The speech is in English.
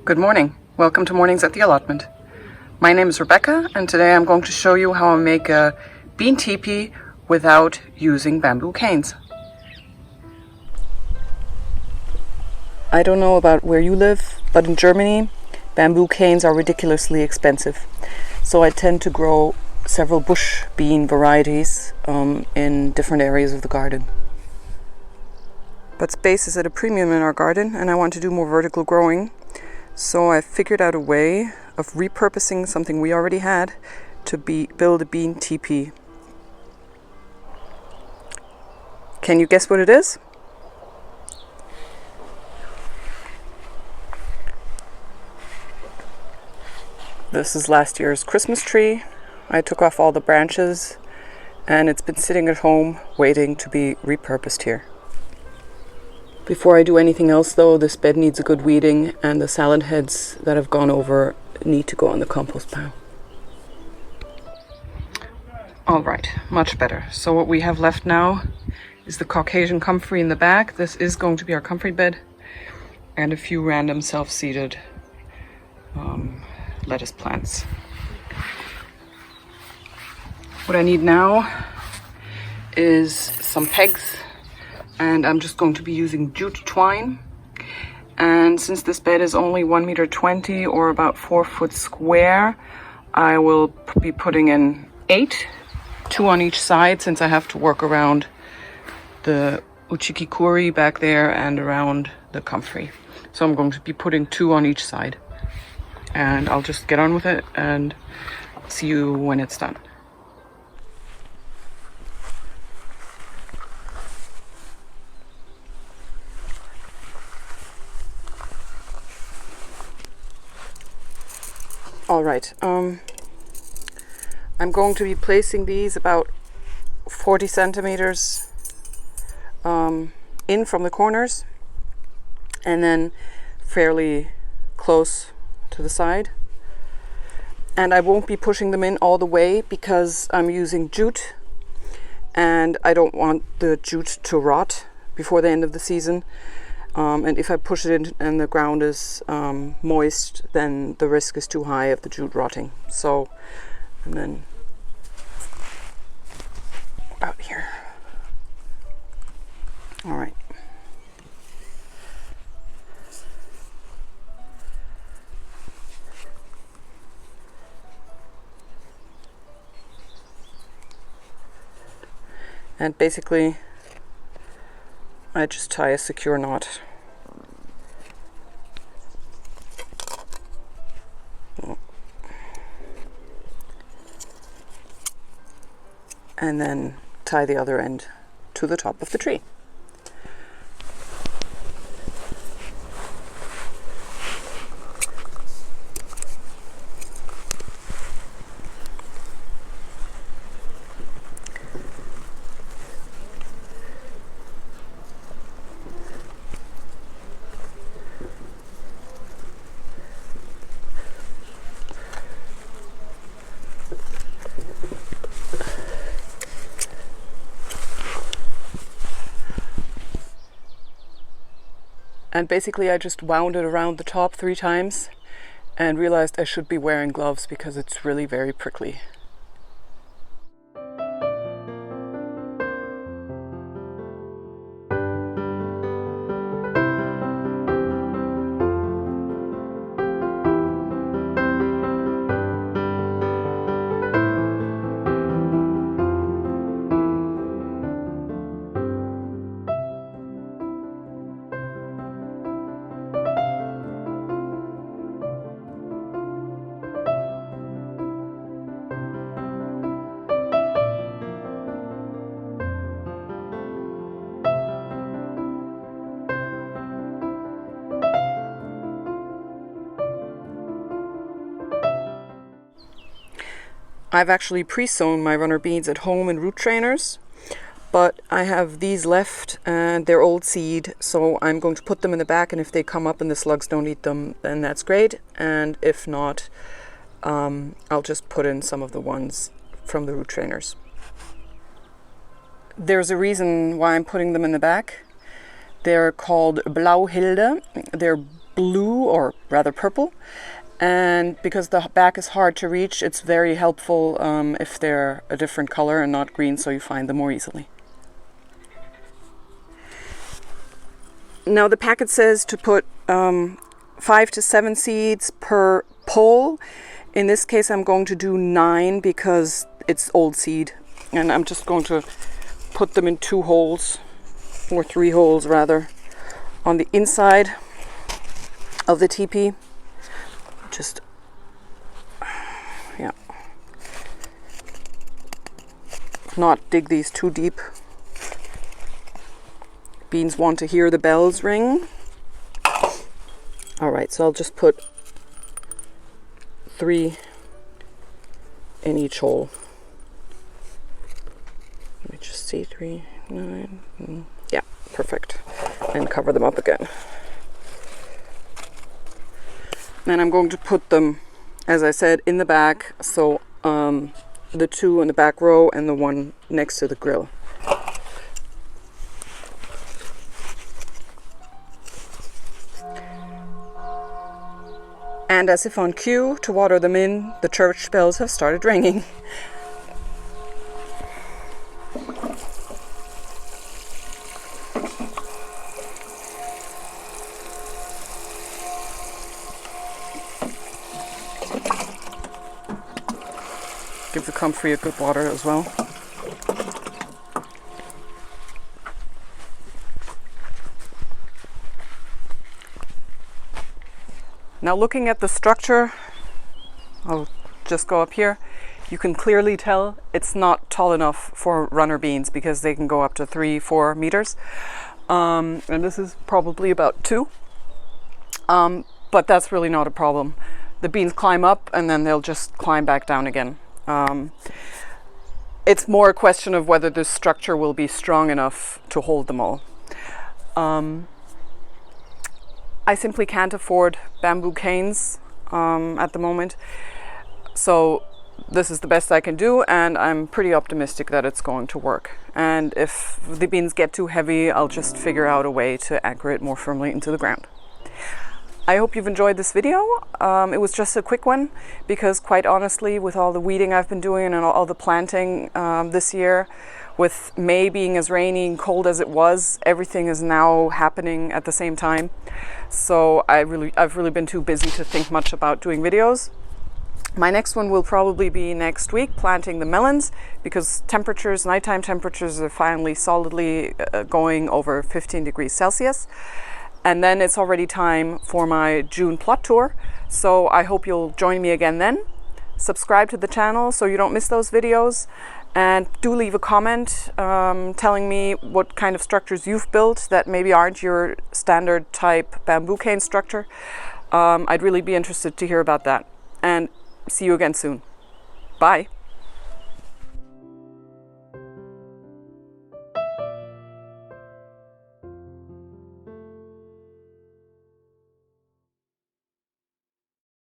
Good morning. Welcome to Mornings at the Allotment. My name is Rebecca, and today I'm going to show you how I make a bean teepee without using bamboo canes. I don't know about where you live, but in Germany, bamboo canes are ridiculously expensive. So I tend to grow several bush bean varieties in different areas of the garden. But space is at a premium in our garden, and I want to do more vertical growing. So I figured out a way of repurposing something we already had to build a bean teepee. Can you guess what it is? This is last year's Christmas tree. I took off all the branches and it's been sitting at home waiting to be repurposed here. Before I do anything else though, this bed needs a good weeding and the salad heads that have gone over need to go on the compost pile. Alright, much better. So what we have left now is the Caucasian comfrey in the back. This is going to be our comfrey bed, and a few random self-seeded lettuce plants. What I need now is some pegs, and I'm just going to be using jute twine. And since this bed is only 1.20 meters or about 4 foot square, I will be putting in 8, 2 on each side, since I have to work around the uchikikuri back there and around the comfrey. So I'm going to be putting 2 on each side, and I'll just get on with it and see you when it's done. All right, I'm going to be placing these about 40 centimeters in from the corners, and then fairly close to the side. And I won't be pushing them in all the way because I'm using jute, and I don't want the jute to rot before the end of the season. And if I push it in and the ground is moist, then the risk is too high of the jute rotting. So, and then about here. All right. And basically, I just tie a secure knot. And then tie the other end to the top of the tree. And basically I just wound it around the top 3 times and realized I should be wearing gloves because it's really very prickly. I've actually pre-sown my runner beans at home in root trainers, but I have these left and they're old seed, so I'm going to put them in the back, and if they come up and the slugs don't eat them, then that's great, and if not, I'll just put in some of the ones from the root trainers. There's a reason why I'm putting them in the back. They're called Blauhilde. They're blue, or rather purple. And because the back is hard to reach, it's very helpful if they're a different color and not green, so you find them more easily. Now the packet says to put 5 to 7 seeds per pole. In this case I'm going to do 9 because it's old seed, and I'm just going to put them in 2 holes, or 3 holes rather, on the inside of the teepee. Just, yeah, not dig these too deep. Beans want to hear the bells ring. All right, so I'll just put 3 in each hole. Let me just see, 3, 9, yeah, perfect. And cover them up again. Then I'm going to put them, as I said, in the back, so the 2 in the back row and the 1 next to the grill. And as if on cue, to water them in, the church bells have started ringing. Give the comfrey a good water as well. Now looking at the structure, I'll just go up here, you can clearly tell it's not tall enough for runner beans because they can go up to 3-4 meters. And this is probably about 2. But that's really not a problem. The beans climb up and then they'll just climb back down again. It's more a question of whether this structure will be strong enough to hold them all. I simply can't afford bamboo canes at the moment, so this is the best I can do, and I'm pretty optimistic that it's going to work. And if the beans get too heavy, I'll just figure out a way to anchor it more firmly into the ground. I hope you've enjoyed this video. It was just a quick one because, quite honestly, with all the weeding I've been doing and all the planting this year, with May being as rainy and cold as it was, everything is now happening at the same time. So I've really been too busy to think much about doing videos. My next one will probably be next week, planting the melons, because temperatures, nighttime temperatures, are finally solidly going over 15 degrees Celsius. And then it's already time for my June plot tour. So I hope you'll join me again then. Subscribe to the channel so you don't miss those videos. And do leave a comment telling me what kind of structures you've built that maybe aren't your standard type bamboo cane structure. I'd really be interested to hear about that. And see you again soon. Bye.